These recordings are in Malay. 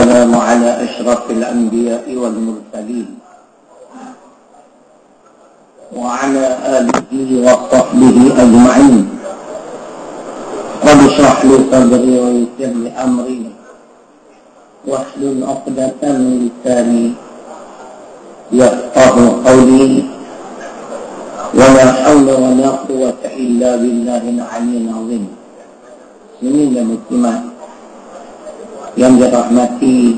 والسلام على أشرف الأنبياء والمرسلين وعلى آله وصحبه أجمعين. رب اشرح لي صدري ويسر لي أمري واحلل عقدة من لساني يفقه قولي ولا حول ولا قوة إلا بالله العلي العظيم. Muslimin dan muslimat yang dirahmati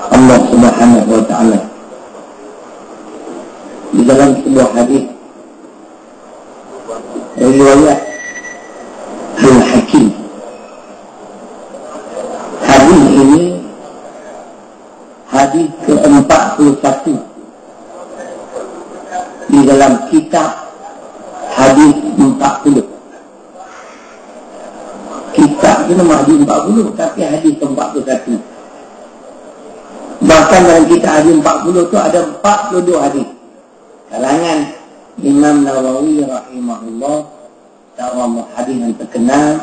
Allah Subhanahu wa taala. Di dalam sebuah hadis riwayat Al-Hakim, hadis ini hadis ke-41 di dalam kitab hadis 40. Kitab itu nama hadis 40, tapi hadis 41. Bahkan dalam kitab hadis 40 itu ada 42 hadis. Kalangan Imam Nawawi rahimahullah, seorang hadis yang terkenal,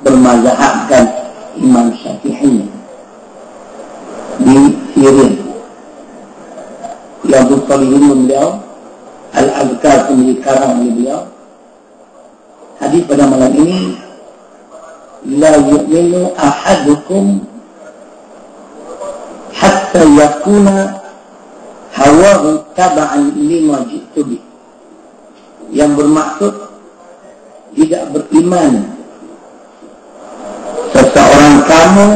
bermazhabkan Imam Syafi'i di Syria. Yang bersalihin beliau, Al-Azkar pemilikarang beliau. Hadis pada malam ini, la yu'minu ahadukum hatta yakuna hawahu taba'an lima ji'tu bih. Yang bermaksud tidak beriman seseorang kamu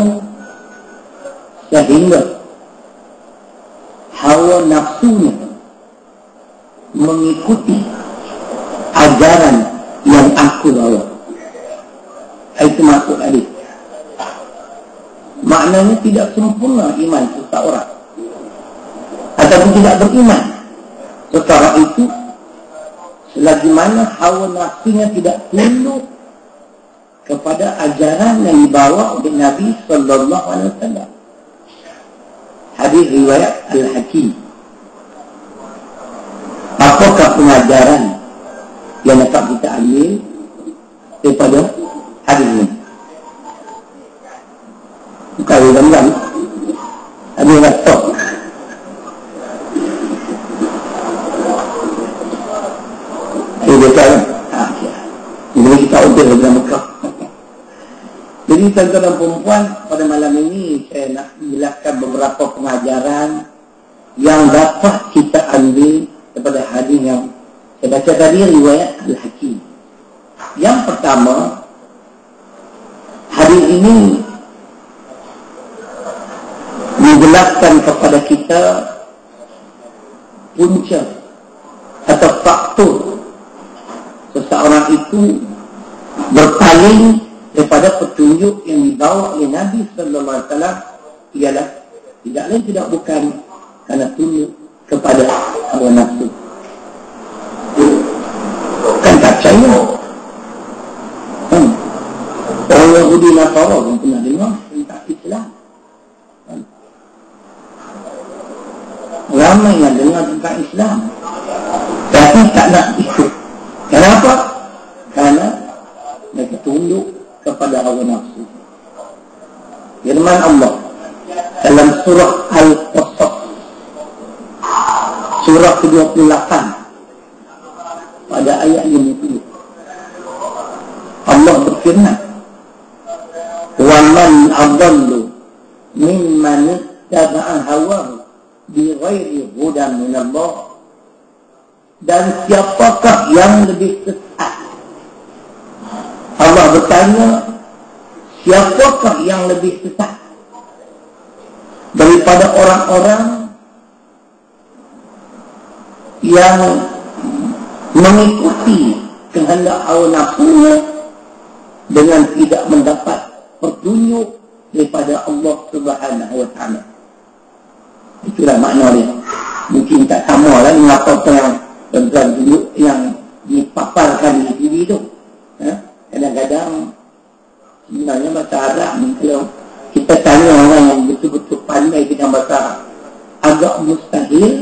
sehingga hawa nafsunya mengikuti ajaran yang aku bawa. Itu maksud hadis. Maknanya tidak sempurna iman seseorang ataupun tidak beriman seseorang itu selagi mana hawa nafsunya tidak tunduk kepada ajaran yang dibawa oleh Nabi sallallahu alaihi wasallam. Hadis riwayat Al-Hakim. Apakah pengajaran yang dapat kita ambil daripada hadis ini? Bukan dalam hadis yang stop. Ini betul kan? Ini kita udah dalam Mekah. Jadi tuan-tuan dan perempuan, pada malam ini saya nak menjelaskan beberapa pengajaran yang dapat kita ambil daripada hadis yang saya baca tadi, riwayat Al-Hakim. Yang pertama, hadis ini menjelaskan kepada kita punca atau faktor seseorang itu berpaling daripada petunjuk yang dibawa oleh Nabi sallallahu alaihi wasallam ialah tidak lain tidak bukan kerana tunduk kepada hawa nafsu. Kan tak percaya. Orang Yahudi Nasara pun pernah dengar tentang Islam. Ramai yang dengar tentang Islam, tapi tak nak ikut. Kenapa? Kerana mereka tunduk kepada hawa nafsu. Firman Allah dalam surah Al-Qasas, surah ke-28 pada ayat 50. Allah berfirman, wa man adallu mimman ittaba'a hawahu bighairi hudan min Allah. Dan siapakah yang lebih sesat? Allah bertanya, siapakah yang lebih sesat daripada orang-orang yang mengikuti kehendak hawa nafsunya dengan tidak mendapat petunjuk daripada Allah Subhanahu wa taala. Itulah makna dia. Mungkin tak sama lah dengan apa yang tuan-tuan dulu yang dipaparkan di TV tu. Kadang-kadang sebenarnya bahasa Arab ni, kalau kita tanya orang yang betul-betul pandai dengan bahasa Arab, agak mustahil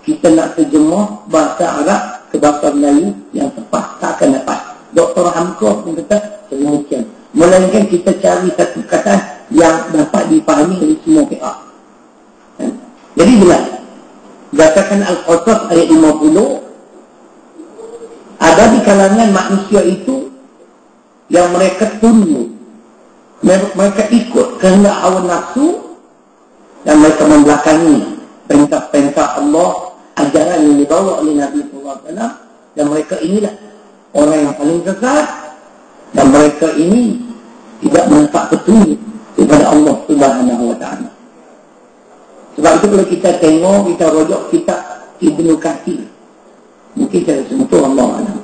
kita nak terjemah bahasa Arab ke bahasa Melayu yang tepat, tak akan dapat. Dr. Hamka pun kata sedemikian. Melainkan kita cari satu kata yang dapat dipahami oleh semua pihak. Jadi jelas, berdasarkan Al-Qasas ayat 50, ada di kalangan manusia itu yang mereka tunduk, mereka ikut kehendak hawa nafsu, dan mereka membelakangi perintah-perintah Allah, ajaran yang dibawa oleh Nabi SAW, dan mereka inilah orang yang paling sesat, dan mereka ini tidak mendapat petunjuk daripada Allah Subhanahu wa Ta'ala. Sebab itu kalau kita tengok, kita rojok kitab Ibnu Katsir, mungkin saya sentuh Allah Alam,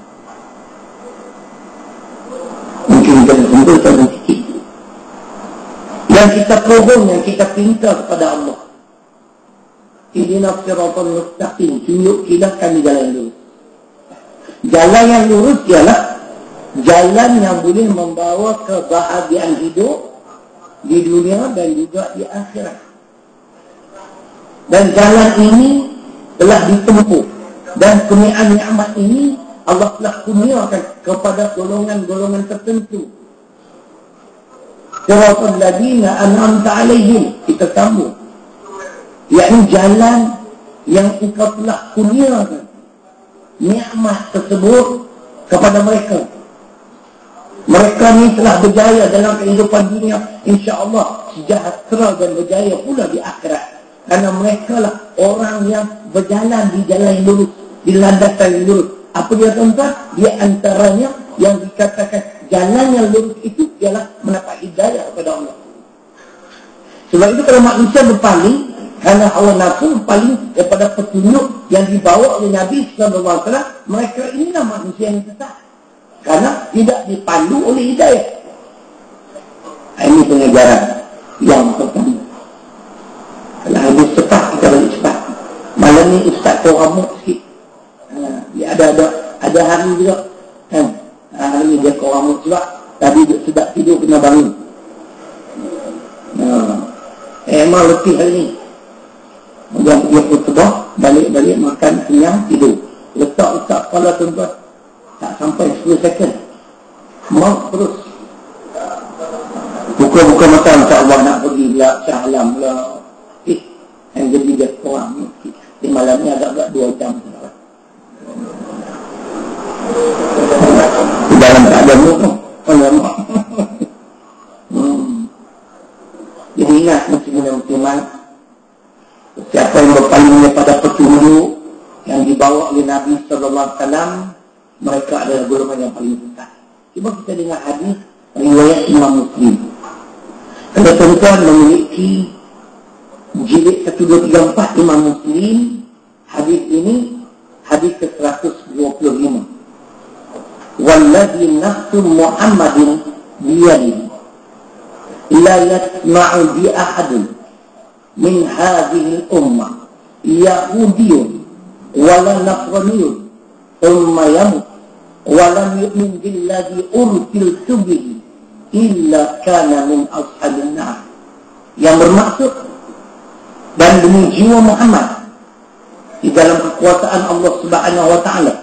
mungkin kita sentuh tahun sikit, yang kita pohon, yang kita pinta kepada Allah, Ihdinas siratal mustaqim, tunjuk kita kami jalan yang lurus. Jalan yang lurus ialah jalan yang boleh membawa kebahagiaan hidup di dunia dan juga di akhirat. Dan jalan ini telah ditempuh, dan kurniaan nikmat ini Allah telah kurniakan kepada golongan-golongan tertentu. Siratal ladzina an'amta alaihim, kita sambung, yakni jalan yang engkau telah kurniakan nikmat tersebut kepada mereka. Mereka ni telah berjaya dalam kehidupan dunia, insya-Allah sejahtera dan berjaya pula di akhirat. Karena mereka lah orang yang berjalan di jalan yang lurus, di landasan yang lurus. Apa dia tuan-tuan? Di antaranya yang dikatakan jalan yang lurus itu ialah mendapat hidayah kepada Allah. Sebab itu kalau manusia berpaling karena hawa nafsu, berpaling daripada petunjuk yang dibawa oleh Nabi SAW, mereka inilah manusia yang sesat, karena tidak dipandu oleh hidayah. Ini pengajaran yang pertama. Kalau habis cepat, kita balik cepat. Malam ni ustaz kau ramuk sikit. Dia ada hari juga kan. Hari ni dia kau ramuk sebab tadi sedap tidur kena bangun. Emang letih hari ni. Kemudian dia khutbah, balik-balik makan, kenyang, tidur. Letak kepala tuan-tuan, tak sampai 10 second, maut terus. Buka-buka mata, insya-Allah nak pergi pula Shah Alam pula. Yang jadi dia kurang di malam ni agak-agak 2 jam. Dalam keadaan tu alamak. Jadi ingat muslimin, siapa yang berpaling daripada petunjuk yang dibawa oleh Nabi SAW, mereka adalah golongan yang paling sesat. Cuba kita dengar hadis riwayat Imam Muslim. Kalau tuan-tuan memiliki jilid 1, 2, 3, 4 Imam Muslim, hadis ini hadis ke-125. Walladzi nafsu Muhammadin biyadihi la yasma'u bi ahadin min hadhihi al-ummah yahudiyyun wala nasraniyyun thumma yamut wa lam yu'min billadhi ursiltu bihi illa kana min ashabin nar. Yang bermaksud, dan demi jiwa Muhammad di dalam kekuasaan Allah Subhanahu wa Ta'ala,